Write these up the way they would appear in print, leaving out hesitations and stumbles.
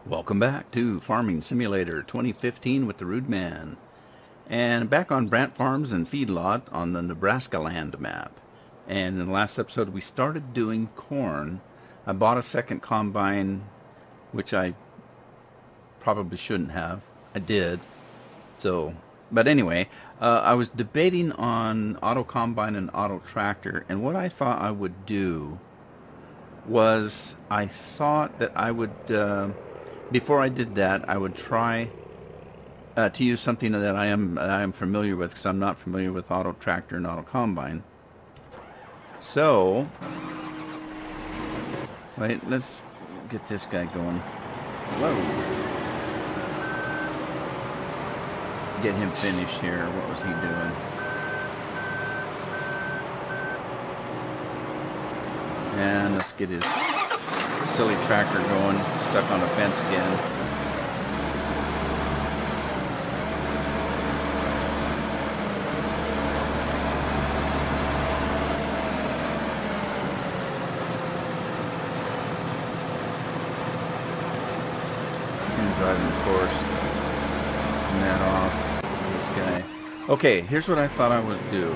Welcome back to Farming Simulator 2015 with the Rude Man. And back on Brant Farms and Feedlot on the Nebraska land map. And in the last episode we started doing corn. I bought a second combine, which I probably shouldn't have. I did. But anyway, I was debating on auto combine and auto tractor, and what I thought I would do was I thought that I would before I did that, I would try to use something that I am familiar with, because I'm not familiar with auto tractor and auto combine. So, wait, let's get this guy going. Whoa. Get him finished here. What was he doing? And let's get his silly tractor going, stuck on a fence again. And driving the course. Turn that off. This guy. Okay, here's what I thought I would do.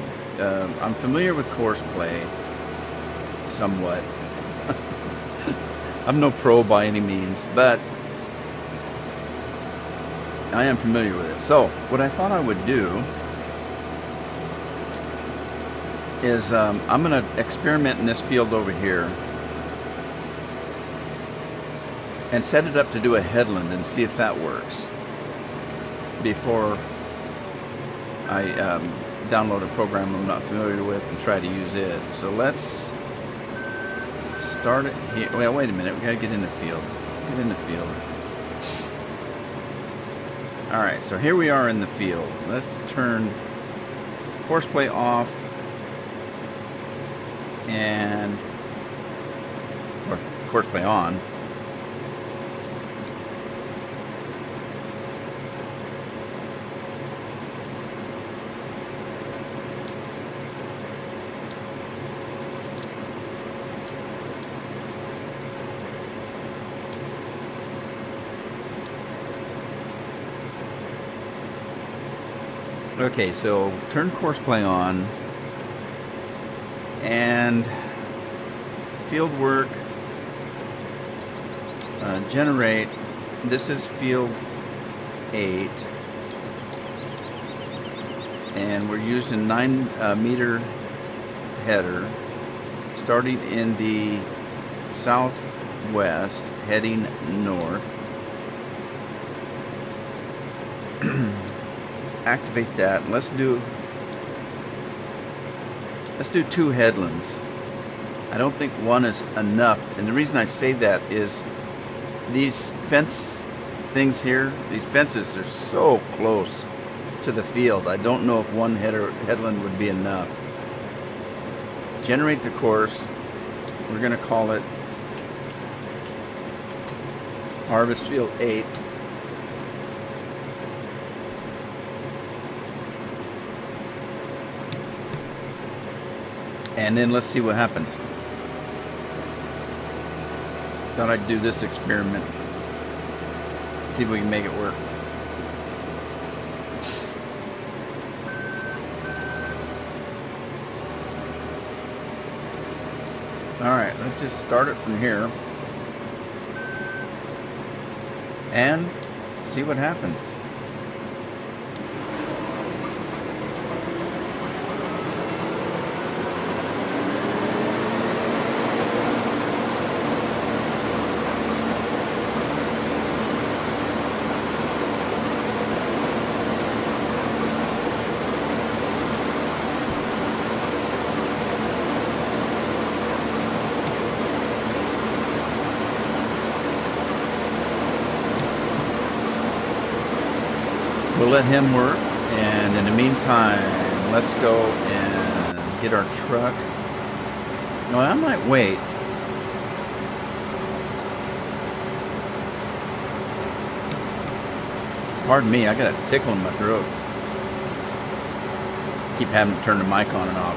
I'm familiar with course play, somewhat. I'm no pro by any means, but I am familiar with it. So, what I thought I would do is I'm going to experiment in this field over here and set it up to do a headland and see if that works before I download a program I'm not familiar with and try to use it. So let's start it here. Well, wait a minute. We gotta get in the field. Let's get in the field. Alright, so here we are in the field. Let's turn course play off and or course play on. Okay, so turn course play on and field work, generate. This is field 8 and we're using 9 meter header starting in the southwest heading north. Activate that. Let's do 2 headlands. I don't think one is enough, and the reason I say that is these fence things here, these fences are so close to the field. I don't know if one headland would be enough. Generate the course. We're going to call it Harvest Field 8. And then let's see what happens. Thought I'd do this experiment. See if we can make it work. Alright, let's just start it from here. And see what happens. We'll let him work, and in the meantime, let's go and get our truck. No, I might wait. Pardon me, I got a tickle in my throat. Keep having to turn the mic on and off.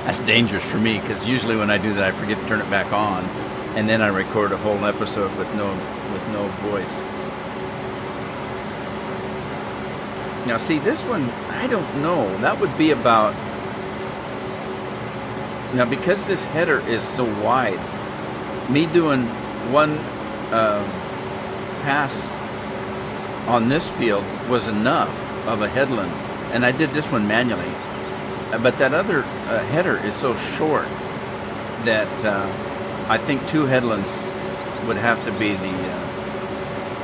That's dangerous for me, because usually when I do that I forget to turn it back on. and then I record a whole episode with no voice. Now see, this one, I don't know. That would be about... Now because this header is so wide, me doing one pass on this field was enough of a headland, and I did this one manually. But that other header is so short that I think 2 headlands would have to be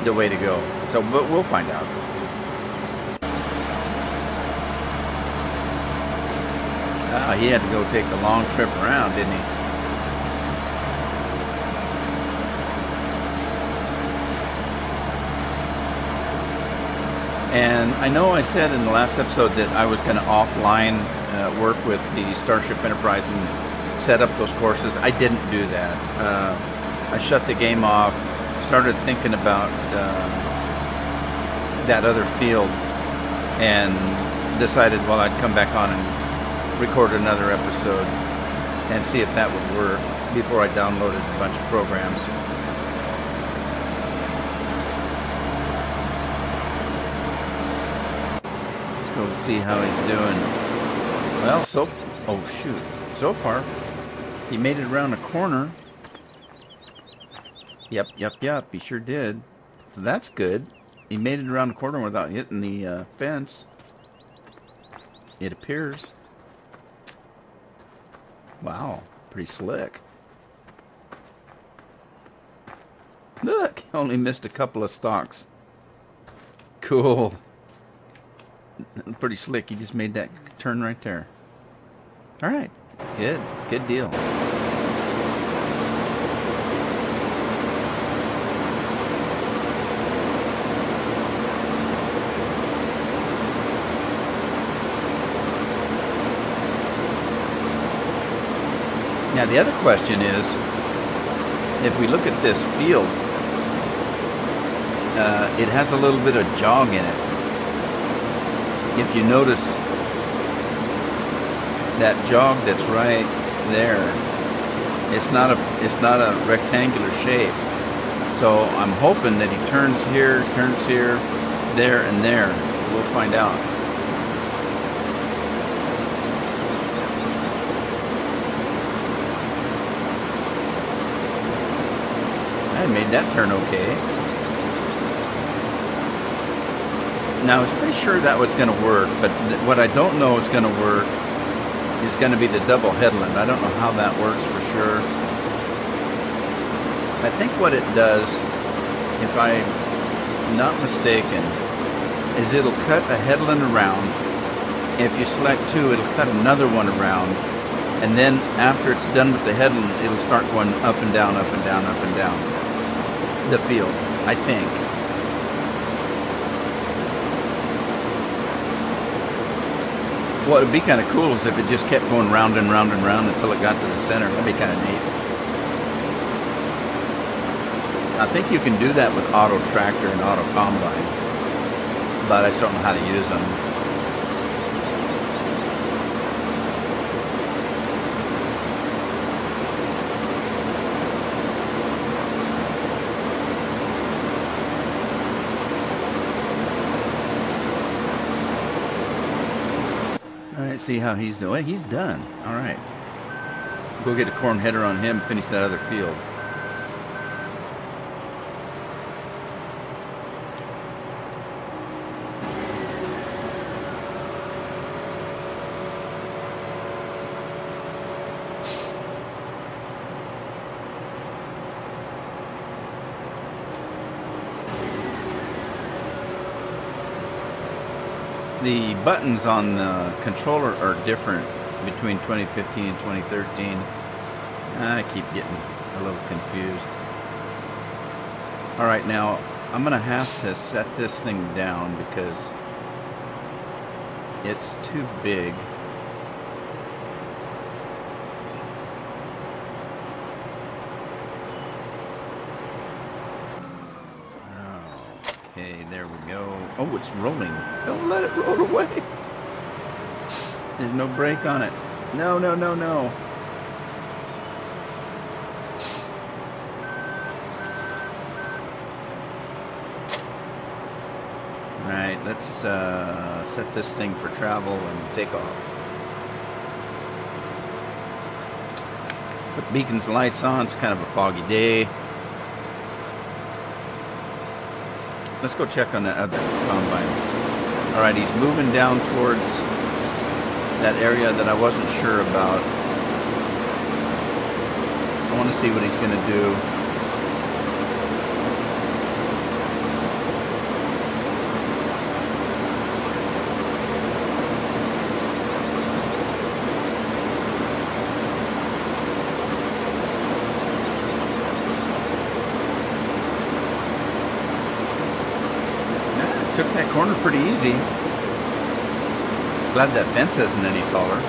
the way to go. So, but we'll find out. He had to go take the long trip around, didn't he? And I know I said in the last episode that I was going to offline work with the Starship Enterprise and set up those courses. I didn't do that. I shut the game off, started thinking about that other field, and decided, well, I'd come back on and record another episode and see if that would work before I downloaded a bunch of programs. Let's go see how he's doing. Well, so far he made it around a corner. Yep, he sure did. So that's good. He made it around the corner without hitting the fence, it appears. Wow, pretty slick. Look, only missed a couple of stalks. Cool. Pretty slick. He just made that turn right there. All right, good deal. Now the other question is, if we look at this field, it has a little bit of jog in it. If you notice that jog that's right there, it's not a rectangular shape. So I'm hoping that he turns here, there, and there. We'll find out. I made that turn okay. Now I was pretty sure that was going to work, but what I don't know is going to work is going to be the double headland. I don't know how that works for sure. I think what it does, if I'm not mistaken, is it'll cut a headland around. If you select 2, it'll cut another one around, and then after it's done with the headland, it'll start going up and down, up and down, up and down the field, I think. What would be kind of cool is if it just kept going round and round and round until it got to the center. That'd be kind of neat. I think you can do that with auto tractor and auto combine, but I just don't know how to use them. Alright, see how he's doing. He's done. Alright. Go get a corn header on him, finish that other field. The buttons on the controller are different between 2015 and 2013. I keep getting a little confused. Alright, now I'm going to have to set this thing down because it's too big. Okay, there we go. Oh, it's rolling. Don't let it roll away. There's no brake on it. No, no, no, no. Alright, let's set this thing for travel and take off. Put beacon's lights on. It's kind of a foggy day. Let's go check on that other combine. Alright, he's moving down towards that area that I wasn't sure about. I want to see what he's going to do. Took that corner pretty easy. Glad that fence isn't any taller.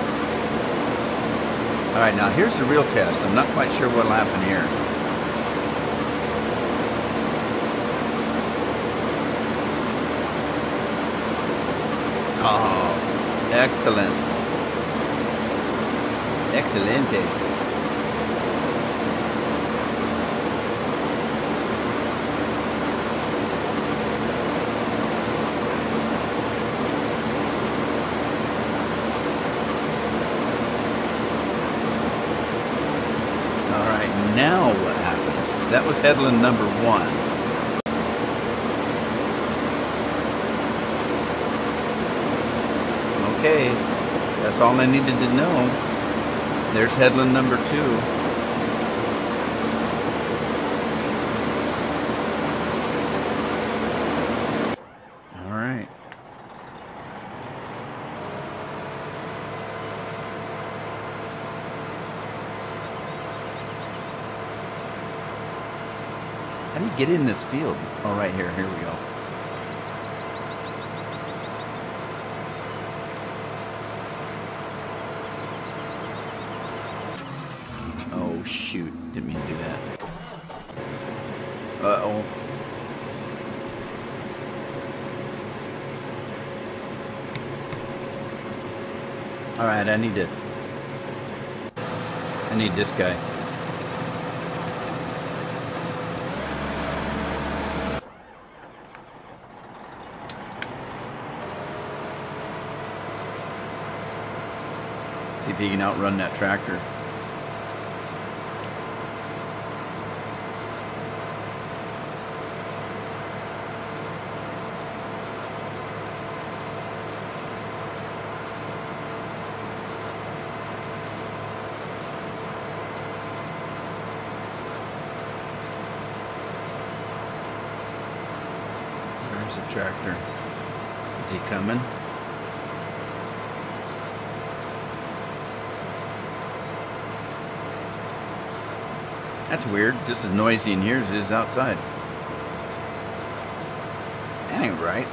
Alright, now here's the real test. I'm not quite sure what'll happen here. Oh, excellent. Excelente. Now what happens? That was headland number 1. Okay, that's all I needed to know. There's headland number 2. All right. How do you get in this field? Oh, right here. Here we go. Oh, shoot. Didn't mean to do that. Uh-oh. Alright, I need this guy. See if he can outrun that tractor. There's the tractor. Is he coming? That's weird. Just as noisy in here as it is outside. That ain't right.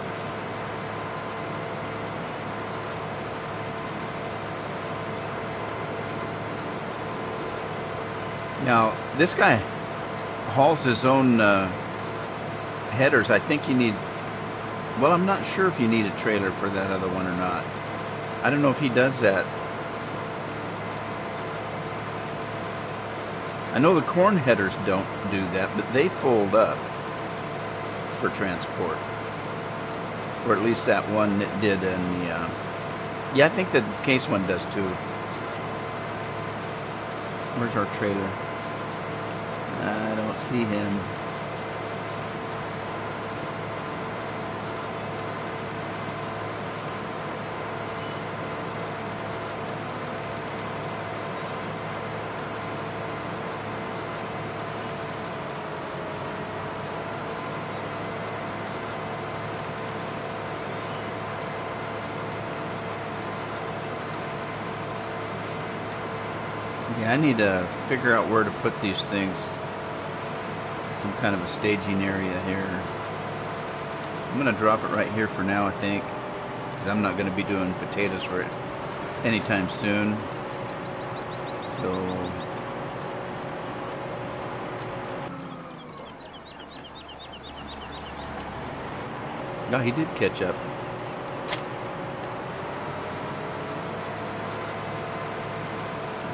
Now, this guy hauls his own headers. I think you need... Well, I'm not sure if you need a trailer for that other one or not. I don't know if he does that. I know the corn headers don't do that, but they fold up for transport. Or at least that one that did in the... yeah, I think the case one does too. Where's our trailer? I don't see him. Yeah, I need to figure out where to put these things. Some kind of a staging area here. I'm going to drop it right here for now, I think. Because I'm not going to be doing potatoes for it anytime soon. So... No, he did catch up.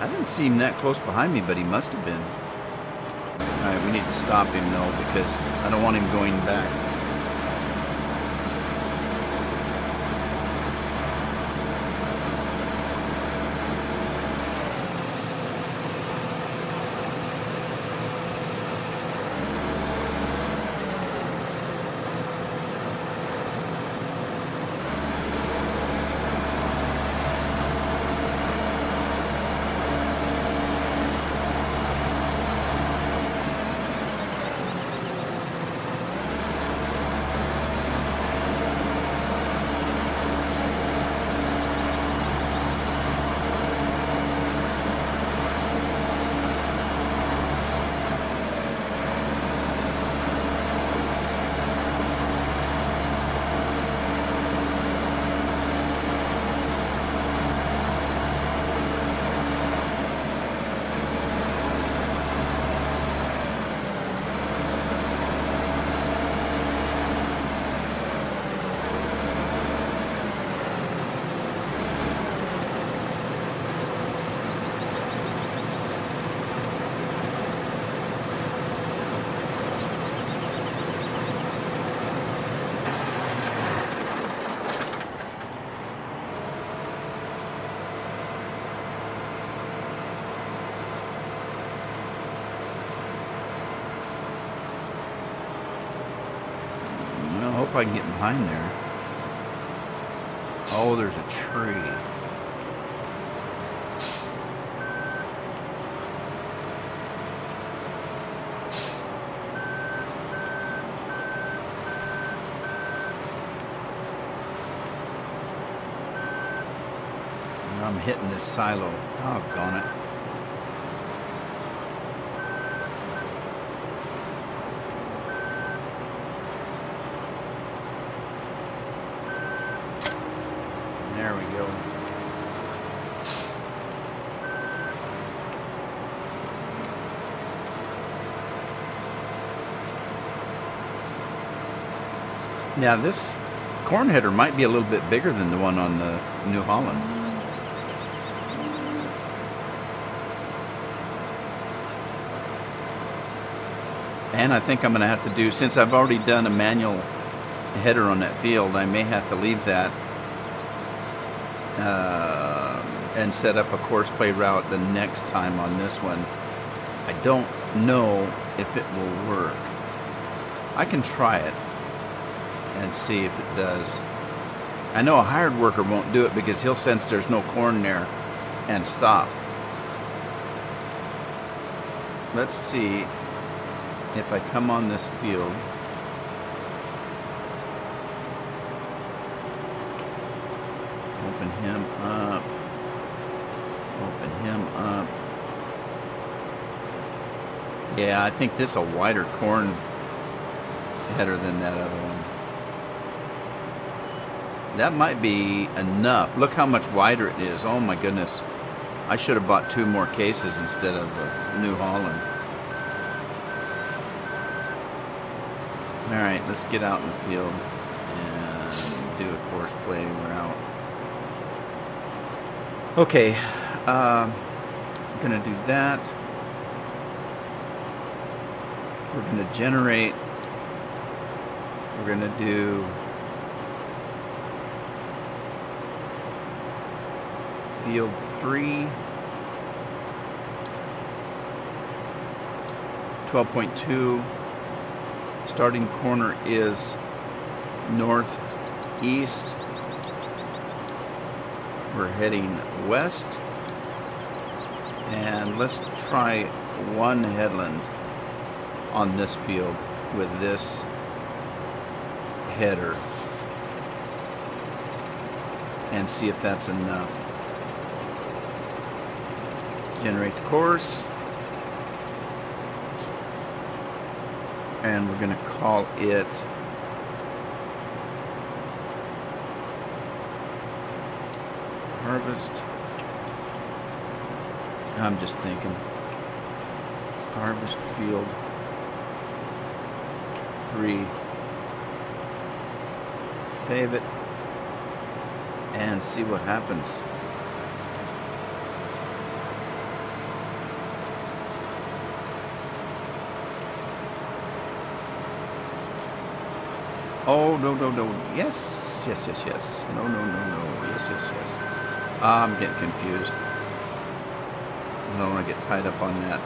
I didn't see him that close behind me, but he must have been. Alright, we need to stop him though, because I don't want him going back. hope I can get behind there. Oh, there's a tree. I'm hitting this silo. Doggone it. There we go. Now this corn header might be a little bit bigger than the one on the New Holland. And I think I'm going to have to do, since I've already done a manual header on that field, I may have to leave that and set up a course play route the next time on this one. I don't know if it will work. I can try it and see if it does. I know a hired worker won't do it because he'll sense there's no corn there and stop. Let's see if I come on this field. Open him up. Open him up. Yeah, I think this is a wider corn header than that other one. That might be enough. Look how much wider it is. Oh my goodness. I should have bought 2 more cases instead of New Holland. Alright, let's get out in the field and do a course play route. Okay, I'm going to do that. We're going to generate. We're going to do field 3, 12.2. Starting corner is northeast. We're heading west. And let's try one headland on this field with this header and see if that's enough. Generate the course. And we're going to call it Harvest. I'm just thinking Harvest Field 3. Save it and see what happens. Oh, no, no, no. Yes, yes, yes, yes. No, no, no, no. Yes, yes, yes. I'm getting confused. I don't want to get tied up on that.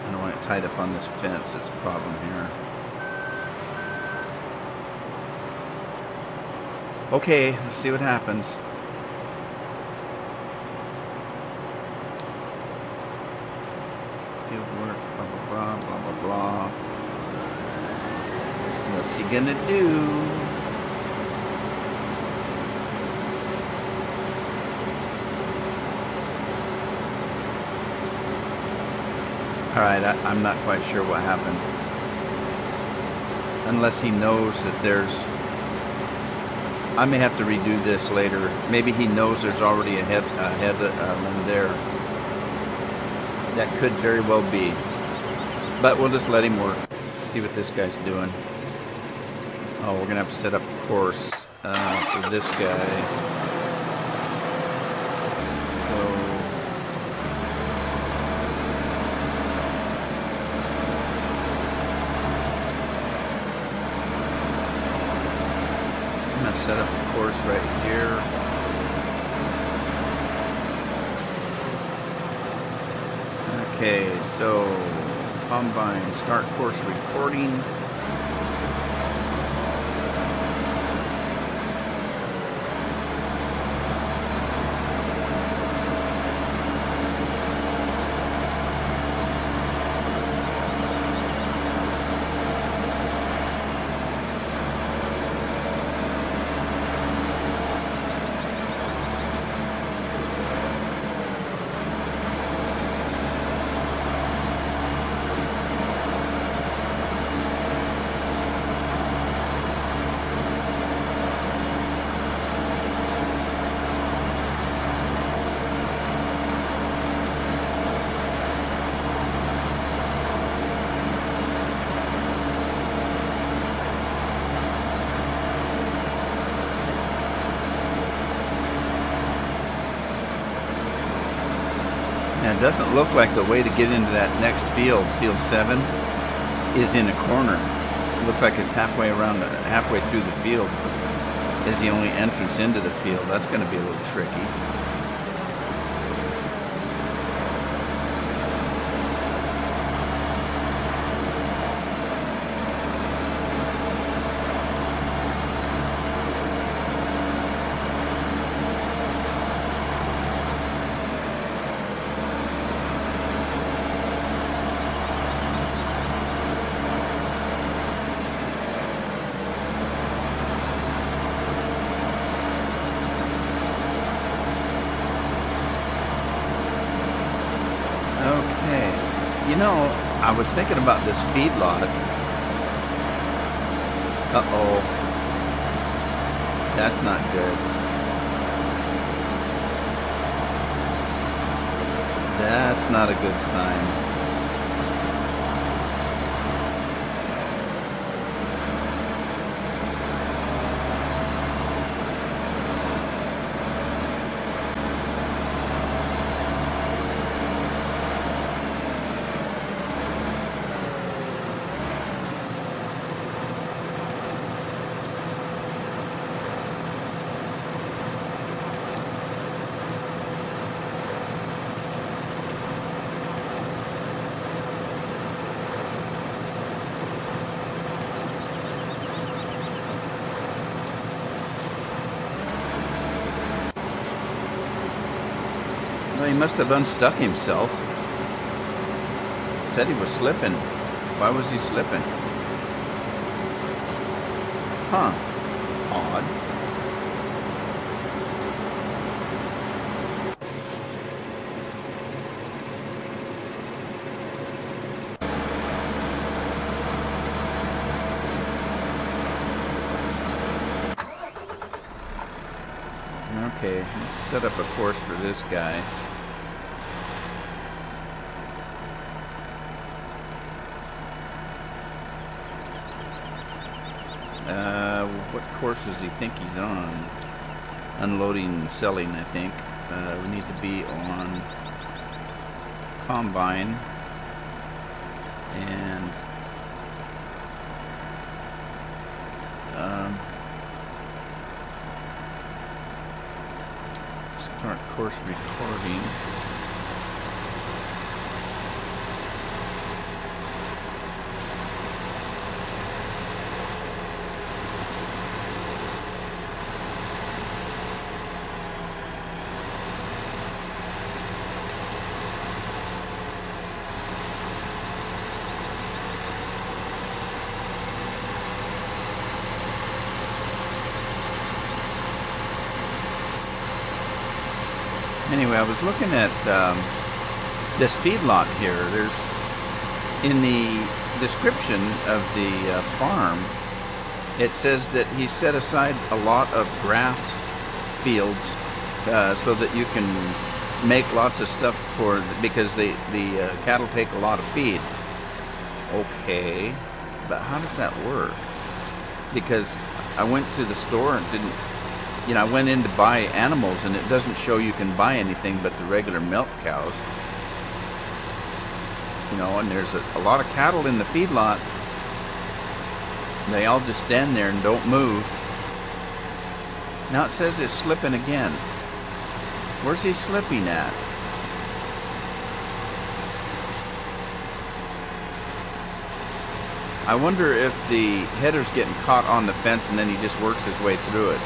I don't want to get tied up on this fence. It's a problem here. Okay, let's see what happens. Field work, blah, blah, blah, blah, blah, blah. What's he gonna do? Alright, I'm not quite sure what happened. Unless he knows that there's... I may have to redo this later. Maybe he knows there's already a headland there. That could very well be. But we'll just let him work. See what this guy's doing. Oh, we're going to have to set up a course for this guy. Set up a course right here. Okay, so Combine start course recording. And it doesn't look like the way to get into that next field, field 7, is in a corner. It looks like it's halfway through the field is the only entrance into the field. That's going to be a little tricky. Okay, you know, I was thinking about this feedlot. Uh-oh. That's not good. That's not a good sign. Well, he must have unstuck himself. Said he was slipping. Why was he slipping? Huh. Odd. Okay, let's set up a course for this guy. What course does he think he's on? Unloading and selling, I think. We need to be on Combine and start course recording. Anyway, I was looking at this feedlot here. There's, in the description of the farm, it says that he set aside a lot of grass fields so that you can make lots of stuff for, because the cattle take a lot of feed. Okay, but how does that work? Because I went to the store and didn't, you know, I went in to buy animals and it doesn't show you can buy anything but the regular milk cows. You know, and there's a lot of cattle in the feedlot. They all just stand there and don't move. Now it says it's slipping again. Where's he slipping at? I wonder if the header's getting caught on the fence and then he just works his way through it.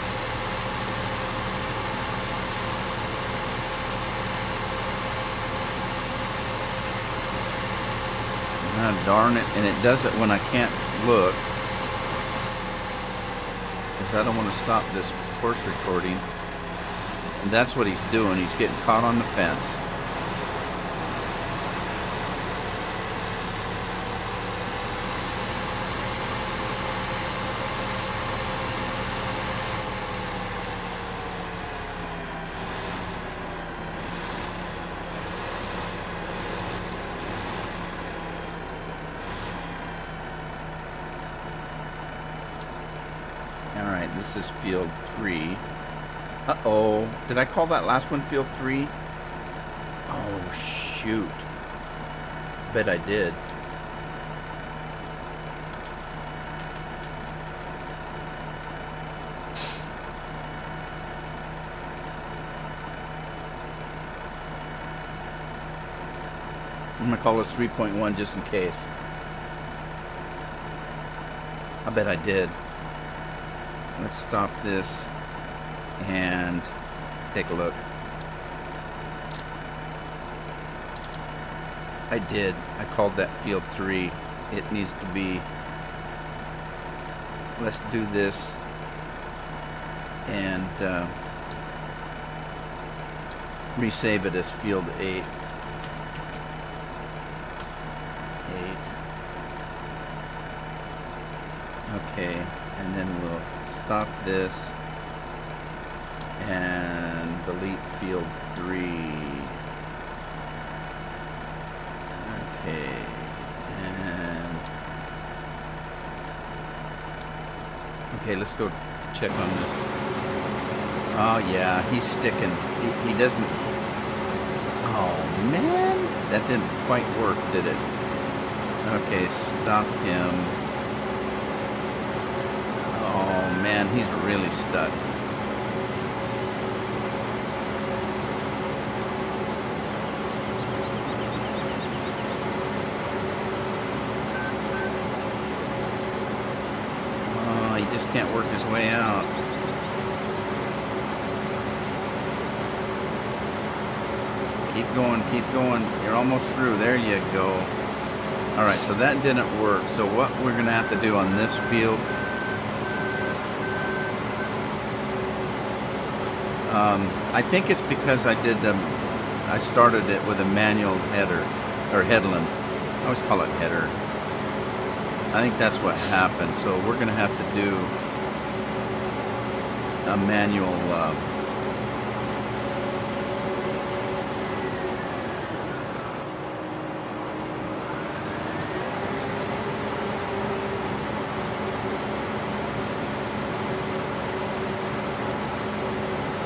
Ah, darn it, and it does it when I can't look. Because I don't want to stop this course recording. And that's what he's doing. He's getting caught on the fence. Alright, this is field 3. Uh-oh. Did I call that last one field 3? Oh, shoot. Bet I did. I'm going to call this 3.1 just in case. I bet I did. Let's stop this and take a look. I did. I called that field 3. It needs to be. Let's do this and resave it as field 8. 8. Okay, and then we'll stop this and delete field 3. Okay, and okay, let's go check on this. Oh yeah, he's sticking. He doesn't. Oh man, that didn't quite work, did it? Okay, stop him. Oh man, he's really stuck. Oh, he just can't work his way out. Keep going, keep going. You're almost through. There you go. Alright, so that didn't work. So what we're going to have to do on this field, I think it's because I started it with a manual header, or headland. I always call it header. I think that's what happened. So we're going to have to do a manual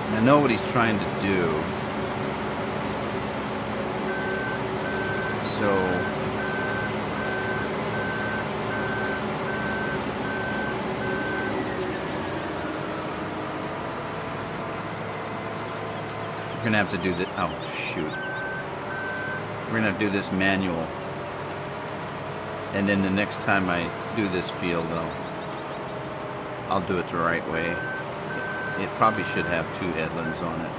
I know what he's trying to do. So we're gonna have to do this. Oh shoot. We're gonna have to do this manual. And then the next time I do this field, I'll do it the right way. It probably should have 2 headlands on it.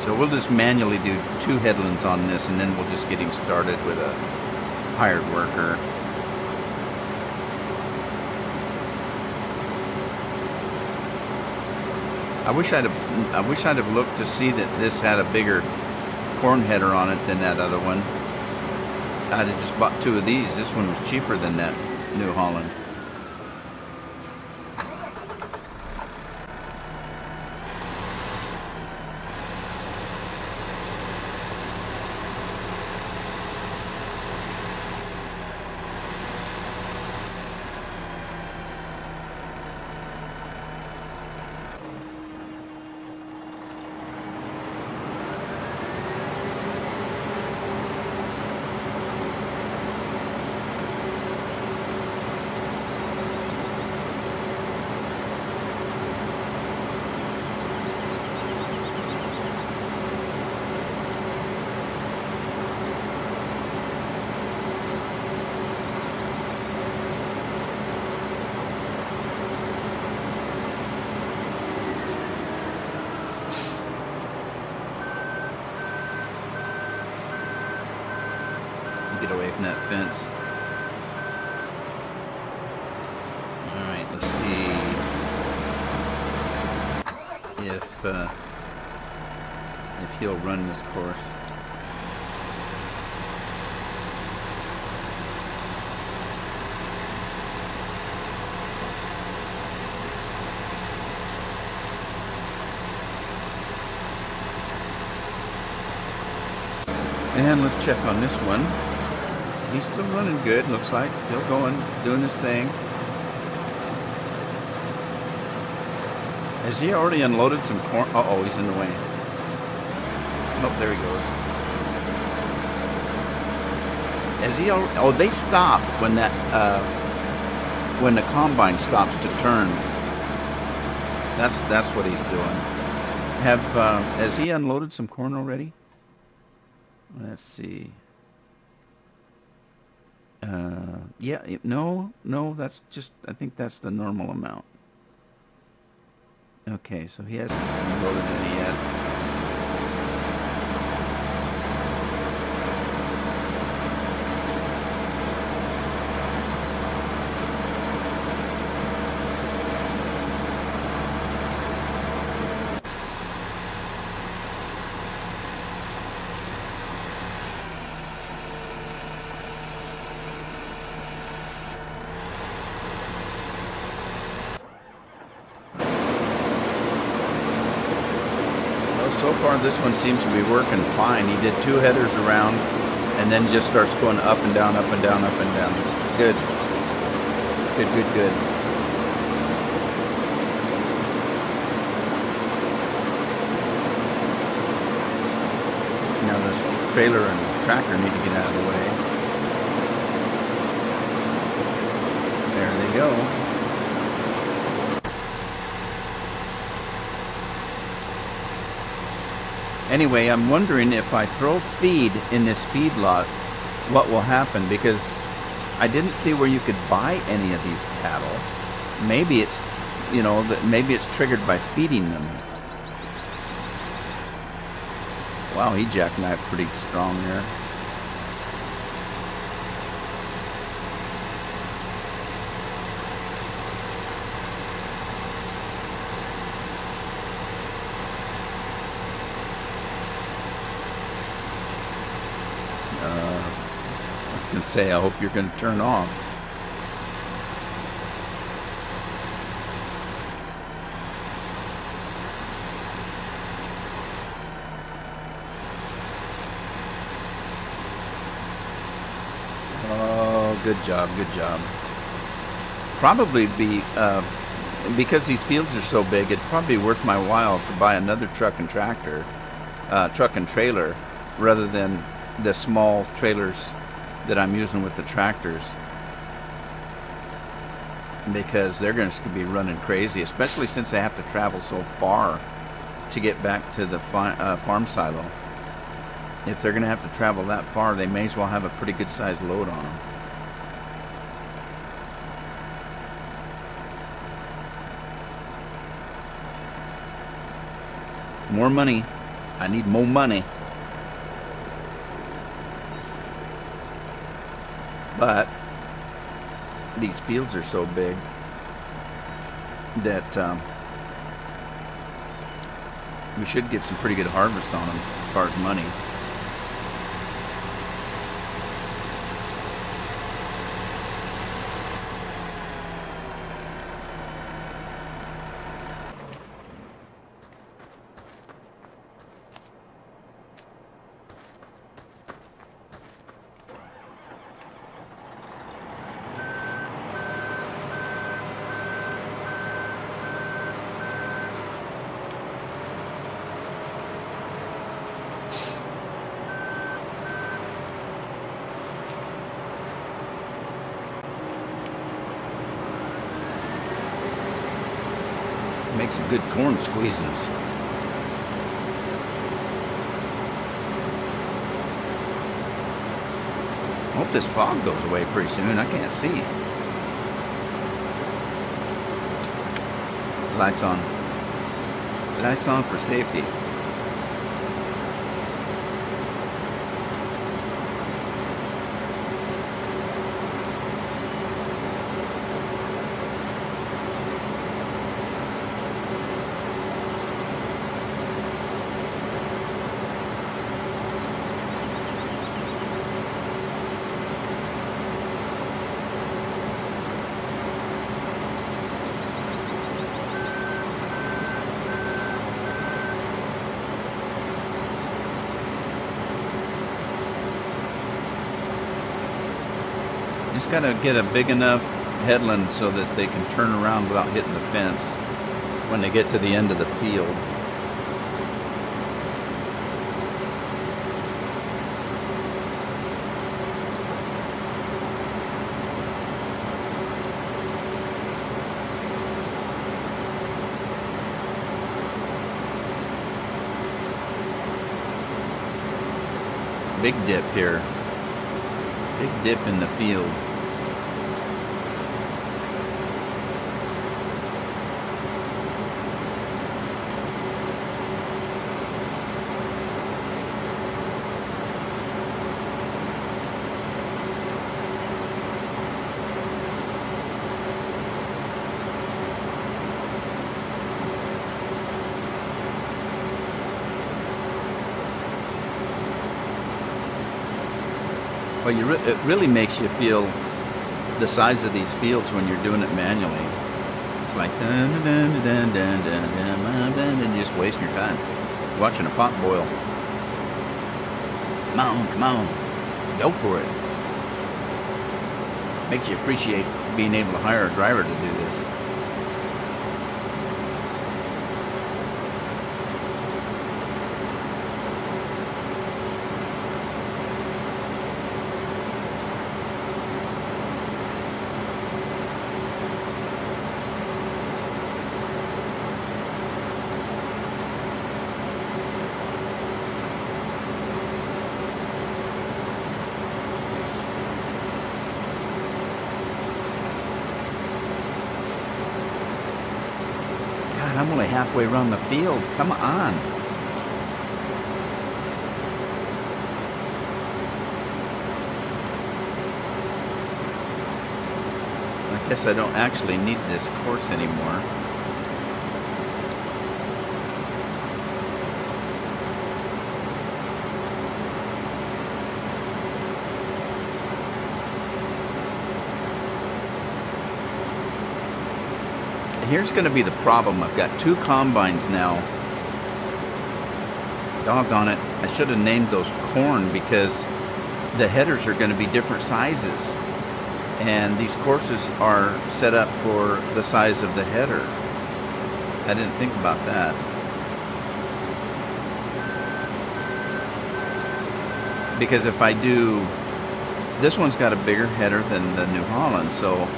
So we'll just manually do 2 headlands on this, and then we'll just get him started with a hired worker. I wish I'd have looked to see that this had a bigger corn header on it than that other one. I'd have just bought 2 of these. This one was cheaper than that New Holland. get away from that fence. Alright, let's see if he'll run this course. And let's check on this one. He's still running good, looks like. Still going, doing his thing. Has he already unloaded some corn? Uh-oh, he's in the way. Oh, there he goes. Has he already... Oh, they stop when that, when the combine stops to turn. That's what he's doing. Has he unloaded some corn already? Let's see. Yeah, no, that's just, I think that's the normal amount. Okay, so he hasn't unloaded any yet. So far this one seems to be working fine. He did 2 headers around and then just starts going up and down, up and down, up and down. It's good. Good. Now this trailer and tractor need to get out of the way. There they go. Anyway, I'm wondering if I throw feed in this feed lot, what will happen, because I didn't see where you could buy any of these cattle. Maybe it's, you know, maybe it's triggered by feeding them. Wow, he jackknifed pretty strong there. I was going to say, I hope you're going to turn off. Oh, good job, good job. Probably be, because these fields are so big, it'd probably be worth my while to buy another truck and tractor, truck and trailer, rather than the small trailers that I'm using with the tractors, because they're going to be running crazy, especially since they have to travel so far to get back to the farm silo. If they're going to have to travel that far, they may as well have a pretty good sized load on them. More money. I need more money. But these fields are so big that we should get some pretty good harvests on them as far as money. Make some good corn squeezes. I hope this fog goes away pretty soon. I can't see. Lights on. Lights on for safety. Just got to get a big enough headland so that they can turn around without hitting the fence when they get to the end of the field. Big dip here. Big dip in the field. Well, it really makes you feel the size of these fields when you're doing it manually. It's like dun dun dun dun dun dun dun, and you just waste your time watching a pot boil. Come on, go for it. Makes you appreciate being able to hire a driver to do this. I'm only halfway around the field. Come on. I guess I don't actually need this course anymore. Here's going to be the problem. I've got two combines now. Doggone it. I should have named those corn because the headers are going to be different sizes. And these courses are set up for the size of the header. I didn't think about that. Because if I do... This one's got a bigger header than the New Holland, so...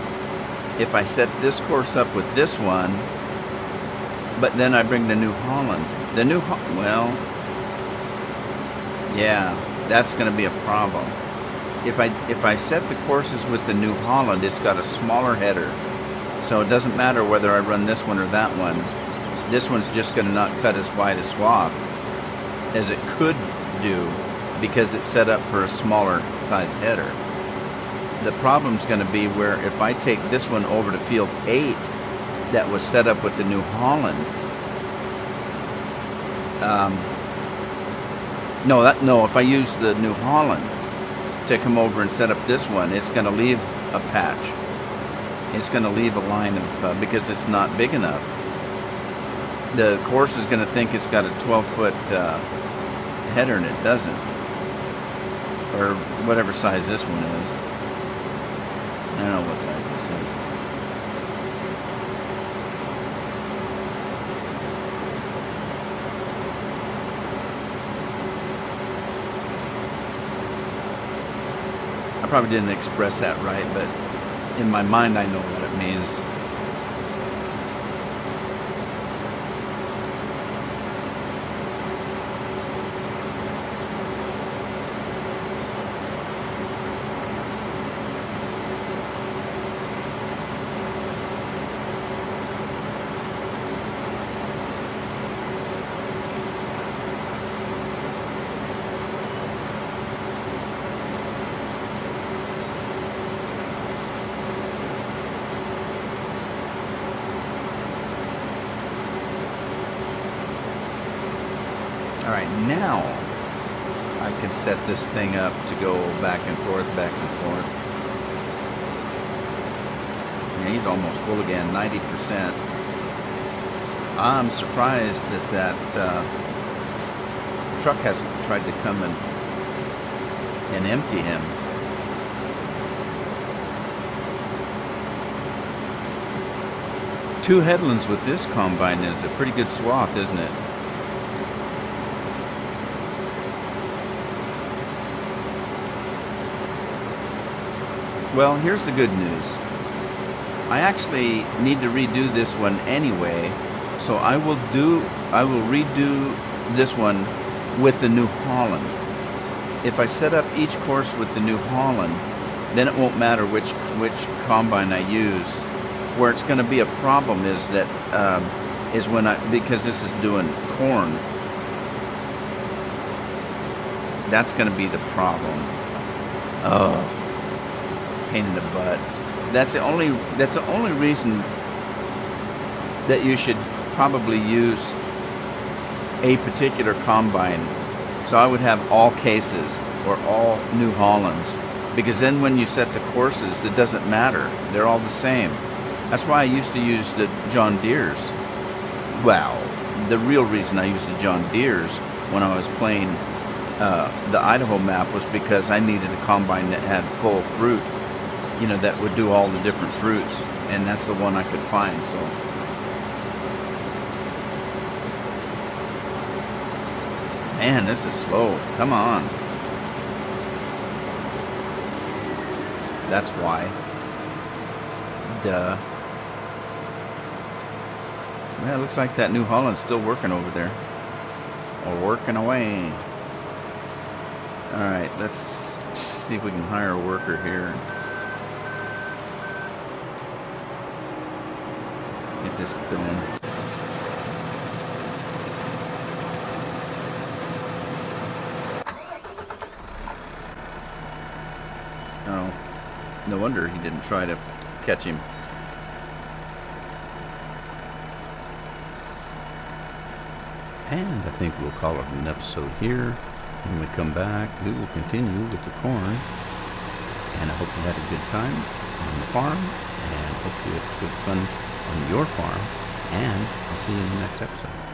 If I set this course up with this one, but then I bring the New Holland, well, yeah, that's going to be a problem. If I set the courses with the New Holland, it's got a smaller header, so it doesn't matter whether I run this one or that one. This one's just going to not cut as wide a swath as it could do because it's set up for a smaller size header. The problem's going to be where if I take this one over to field 8 that was set up with the New Holland, if I use the New Holland to come over and set up this one, it's going to leave a patch. It's going to leave a line of, because it's not big enough. The course is going to think it's got a 12-foot header and it doesn't. Or whatever size this one is. I don't know what size this is. I probably didn't express that right, but in my mind I know what it means. Alright, now I can set this thing up to go back and forth, back and forth. Yeah, he's almost full again, 90%. I'm surprised that truck hasn't tried to come and empty him. 2 headlands with this combine is a pretty good swath, isn't it? Well, here's the good news. I actually need to redo this one anyway, so I will redo this one with the New Holland. If I set up each course with the New Holland, then it won't matter which combine I use. Where it's going to be a problem is that because this is doing corn. That's going to be the problem. Oh, pain in the butt. That's the only reason that you should probably use a particular combine. So I would have all cases or all New Hollands, because then when you set the courses, it doesn't matter. They're all the same. That's why I used to use the John Deere's. Well, the real reason I used the John Deere's when I was playing the Idaho map was because I needed a combine that had full fruit, you know, that would do all the different fruits, and that's the one I could find. So man, this is slow. Come on. That's why. Duh. Well, it looks like that New Holland's still working over there. Or working away. Alright, let's see if we can hire a worker here. Get this done. Oh, no wonder he didn't try to catch him. And I think we'll call it an episode here. When we come back, we will continue with the corn. And I hope you had a good time on the farm, and hope you had good fun on your farm. And I'll see you in the next episode.